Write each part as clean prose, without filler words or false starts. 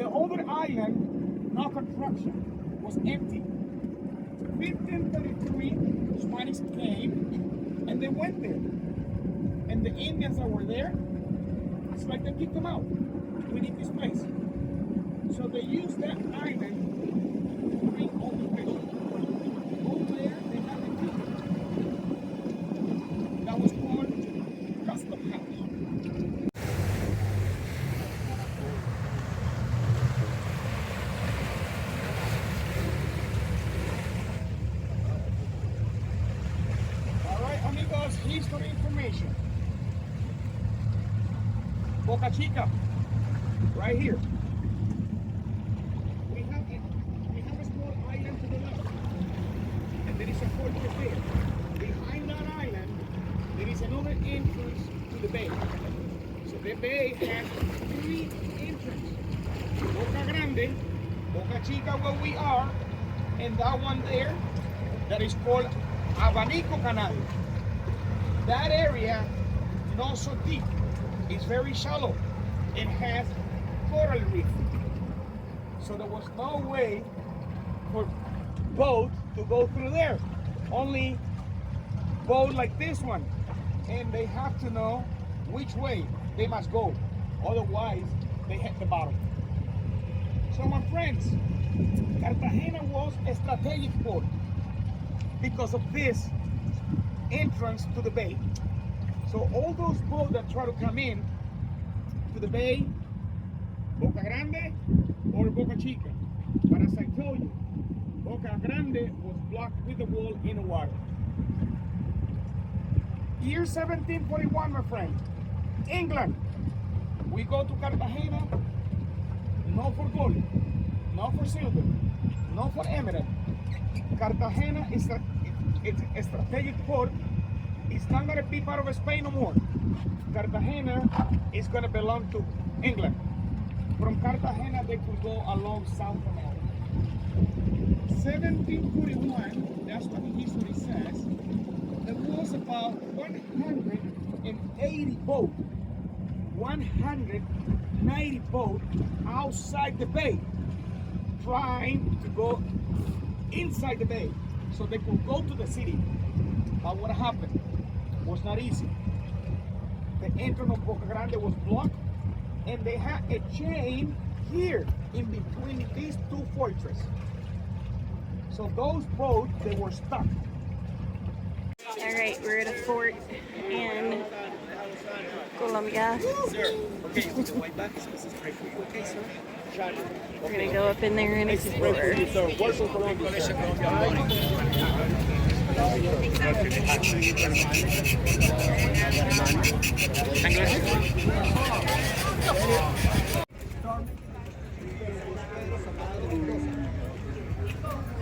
The other island, no construction, was empty. 1533, Spanish came and they went there. And the Indians that were there, it's like they kicked them out. We need this place. So they used that island to bring all the fish. Over there, they have a ticket. That was called Custom House. History information. Boca Chica, right here. We have a small island to the left, and there is a fortress there. Behind that island, there is another entrance to the bay. So the bay has 3 entrances. Boca Grande, Boca Chica where we are, and that one there, that is called Abanico Canal. That area, not so deep, it's very shallow. It has coral reef. So there was no way for boat to go through there. Only boat like this one. And they have to know which way they must go. Otherwise, they hit the bottom. So my friends, Cartagena was a strategic port because of this entrance to the bay. So all those boats that try to come in to the bay, Boca Grande or Boca Chica. But as I told you, Boca Grande was blocked with the wall in the water. Year 1741, my friend, England. We go to Cartagena, not for gold, not for silver, not for emerald. Cartagena is it's a strategic port. It's not going to be part of Spain no more. Cartagena is going to belong to England. From Cartagena, they could go along South America. 1741, that's what the history says. There was about 180 boats, 190 boats outside the bay, trying to go inside the bay so they could go to the city. But what happened was not easy. The entrance of Boca Grande was blocked, and they had a chain here in between these 2 fortresses. So those boats, they were stuck. All right, we're at a fort in Colombia. Sir, okay, with the white back, this is great for you. Okay, sir. We're gonna go up in there and explore.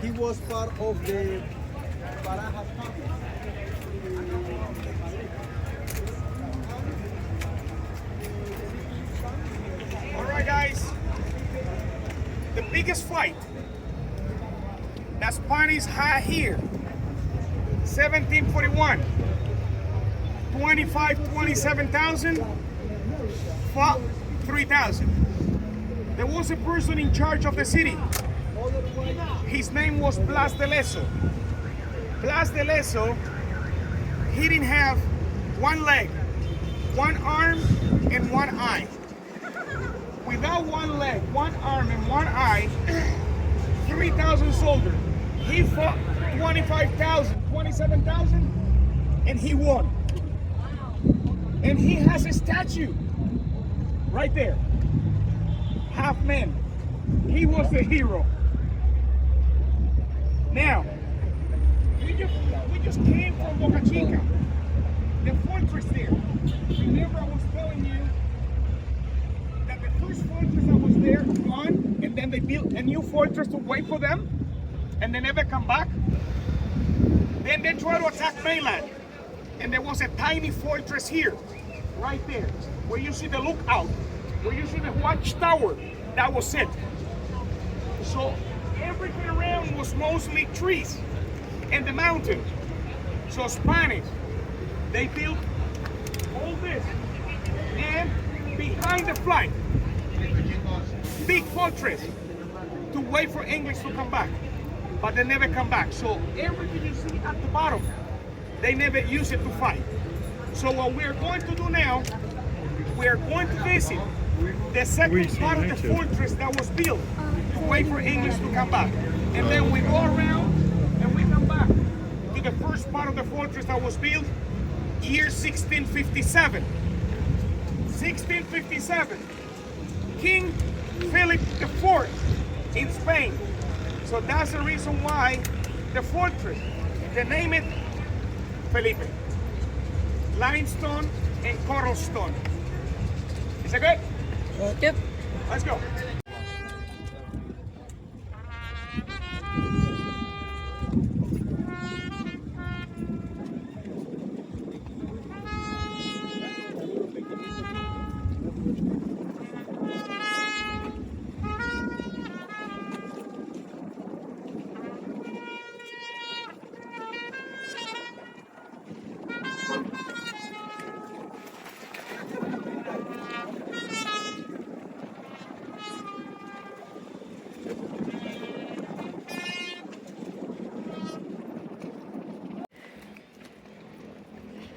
He was part of the Barajas family. All right, guys. The biggest fight that Spanish had here, 1741, 27,000, fought 3,000. There was a person in charge of the city. His name was Blas de Lezo. Blas de Lezo, he didn't have one leg, one arm, and one eye. Without one leg, one arm, and one eye, 3,000 soldiers. He fought 25,000, 27,000, and he won. And he has a statue right there. Half man. He was the hero. Now, we just came from Boca Chica, the fortress there. Remember I was telling you that the first fortress that was there gone, and then they built a new fortress to wait for them, and they never come back. Then they try to attack mainland, and there was a tiny fortress here, right there, where you see the lookout, where you see the watchtower. That was it. So everything around was mostly trees and the mountains. So Spanish, they built all this, and behind the flight, big fortress to wait for English to come back, but they never come back. So everything you see at the bottom, they never use it to fight. So what we're going to do now, we're going to visit the second part of the fortress that was built to wait for English to come back. And then we go around and we come back to the first part of the fortress that was built year 1657. 1657. King Philip IV in Spain. So that's the reason why the fortress, they name it Felipe. Limestone and coral stone. Is that good? Yep. Let's go.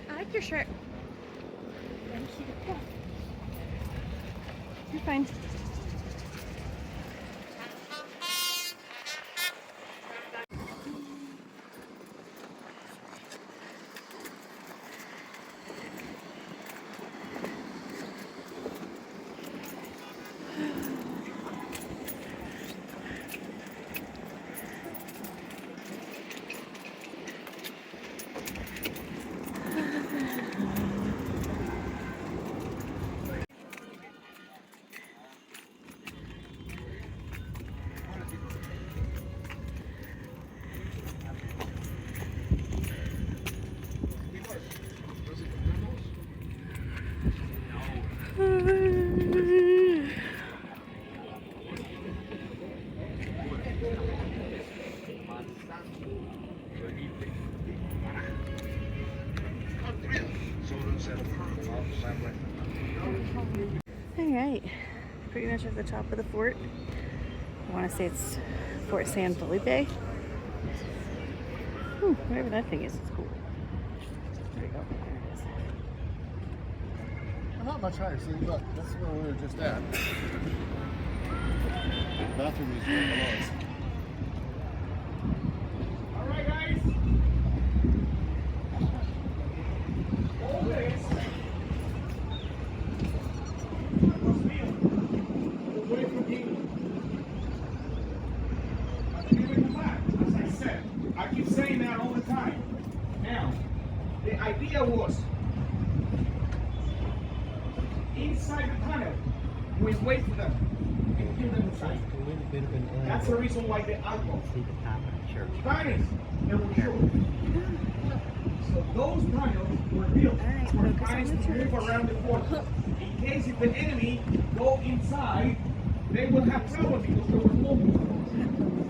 I like your shirt. You're fine. Alright, pretty much at the top of the fort. I want to say it's Fort San Felipe. Whatever that thing is, it's cool. There we go. There it is. Well, not much higher. See, look, that's where we were just at. The bathroom is right below us. All right, guys. Always was built away from England. But they never come back, as I said. I keep saying that all the time. Now, the idea was inside the tunnel, we wait for them and kill them inside. That's the reason why they alcohol. Tunnels, they were short. So those tunnels were built for guys to move around the fort. In case if the enemy go inside, they would have trouble because there was movement.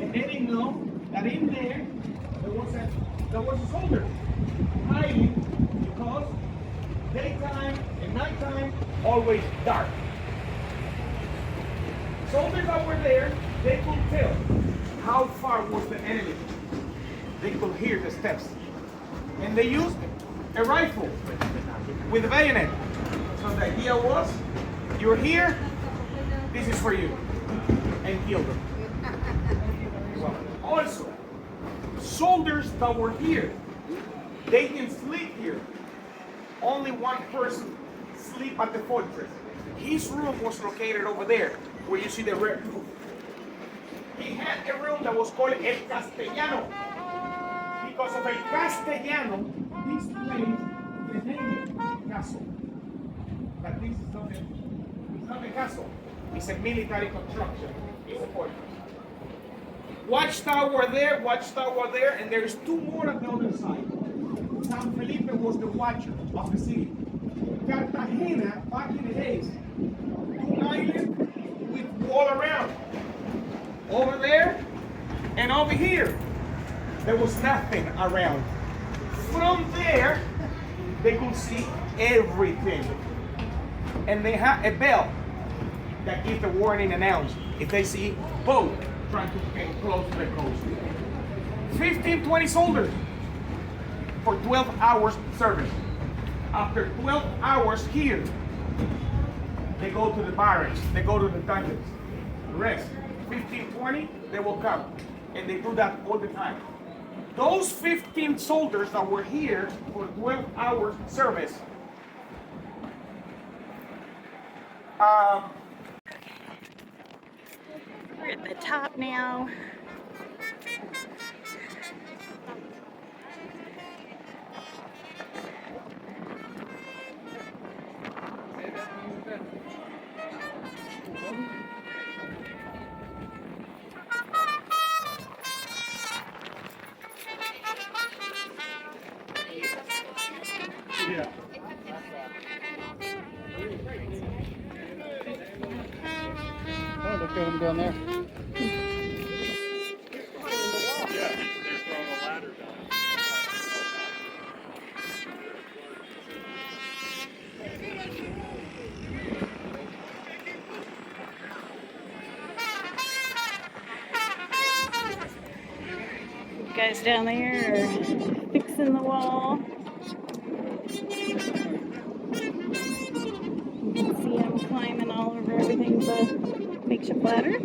And they didn't know that in there there was a soldier hiding because daytime and nighttime always dark. Soldiers that were there, they could tell how far was the enemy. They could hear the steps. And they used a rifle with a bayonet. So the idea was, you're here, this is for you. And kill them. Also, soldiers that were here, they can sleep here. Only one person sleep at the fortress. His room was located over there, where you see the red roof. He had a room that was called El Castellano. Because of El Castellano, this place, the name is castle. But this is not it's not a castle. It's a military construction. It's a fortress. Watchtower there, and there's two more on the other side. San Felipe was the watcher of the city. Cartagena, back in the days, two islands with wall around. Over there and over here, there was nothing around. From there, they could see everything. And they had a bell that gives the warning announcement. if they see boat trying to get close to the coast. 15, 20 soldiers for 12 hours service. After 12 hours here, they go to the barracks, they go to the dungeons, rest. 15, 20, they will come. And they do that all the time. Those 15 soldiers that were here for 12 hours service, we're at the top now. yeah. Oh, look at him down there. Guys down there are fixing the wall. You can see them climbing all over everything, the makeshift ladder.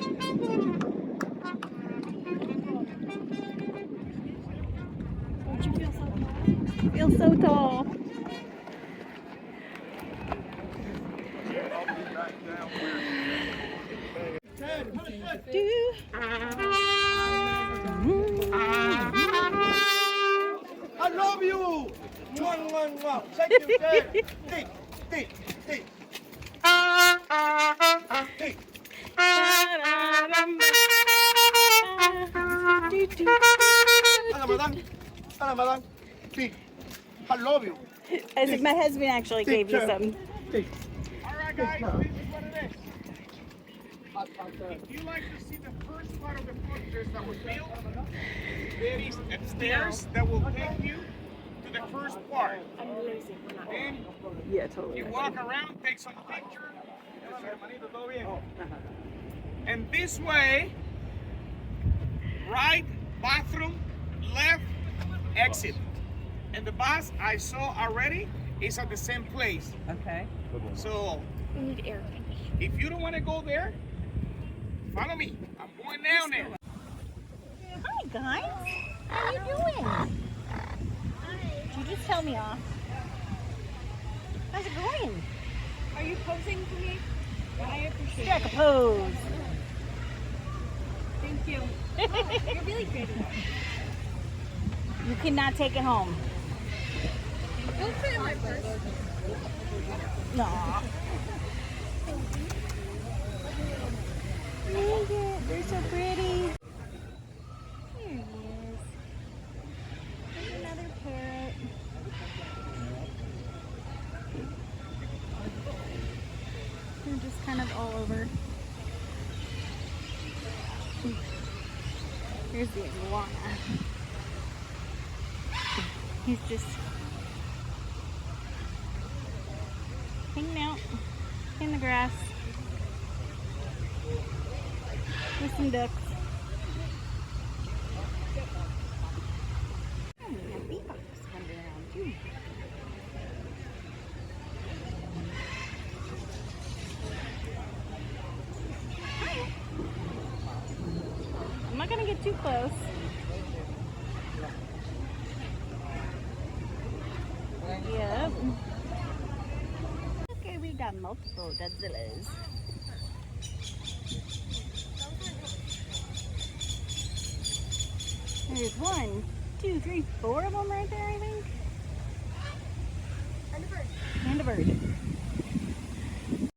Don't you feel so tall? Feel so tall. I love you. Thank you, Dad. Hey, hey, hey. Hey. Ana, madam. Ana, madam. Hey, I love you. As if my husband actually gave you some. Hey. All right, guys, this is what it is. If you like to see the first part of the fortress that was built, there is stairs that will take you to the first part. Then Yeah, totally. you walk around, take some pictures. And this way, right bathroom, left exit. And the bus I saw already is at the same place. Okay. So We need air. if you don't want to go there, follow me. I'm going down there. Hi guys. How you doing? Did you just tell me off? How's it going? Are you posing for me? I appreciate Strike a pose. Thank you. You're really pretty. You cannot take it home. Don't fit in my purse. No. Look it. They're so pretty. Here he is. There's another parrot. They're just kind of all over. Here's the iguana. He's just hanging out in the grass with some ducks. Oh, we have beavers wandering around too. Hi. I'm not gonna get too close. Yep. Okay, we got multiple Godzillas. There's 1, 2, 3, 4 of them right there, I think. And a bird. And a bird.